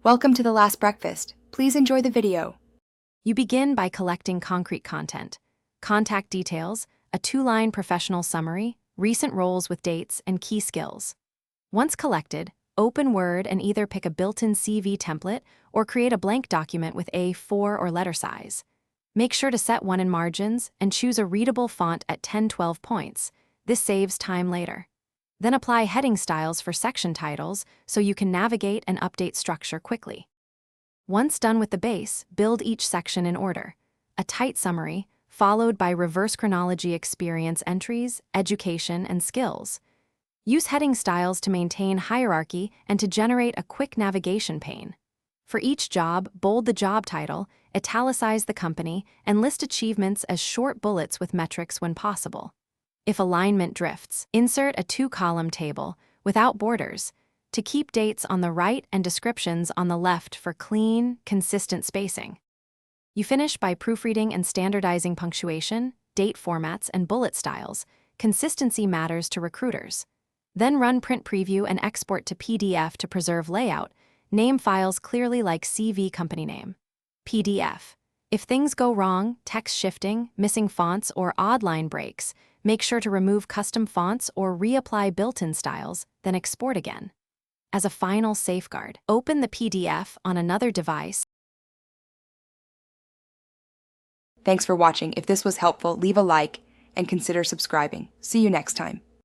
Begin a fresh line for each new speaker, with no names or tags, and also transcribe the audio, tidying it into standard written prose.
Welcome to The Last Breakfast. Please enjoy the video.
You begin by collecting concrete content, contact details, a 2-line professional summary, recent roles with dates, and key skills. Once collected, open Word and either pick a built-in CV template or create a blank document with A4 or letter size. Make sure to set one in margins and choose a readable font at 10-12 points. This saves time later. Then apply heading styles for section titles so you can navigate and update structure quickly. Once done with the base, build each section in order. A tight summary, followed by reverse chronology experience entries, education, and skills. Use heading styles to maintain hierarchy and to generate a quick navigation pane. For each job, bold the job title, italicize the company, and list achievements as short bullets with metrics when possible. If alignment drifts, insert a 2-column table without borders to keep dates on the right and descriptions on the left for clean, consistent spacing. You finish by proofreading and standardizing punctuation, date formats, and bullet styles. Consistency matters to recruiters. Then run print preview and export to PDF to preserve layout. Name files clearly like CV company name. PDF. If things go wrong, text shifting, missing fonts, or odd line breaks, make sure to remove custom fonts or reapply built-in styles, then export again. As a final safeguard, open the PDF on another device.
Thanks for watching. If this was helpful, leave a like and consider subscribing. See you next time.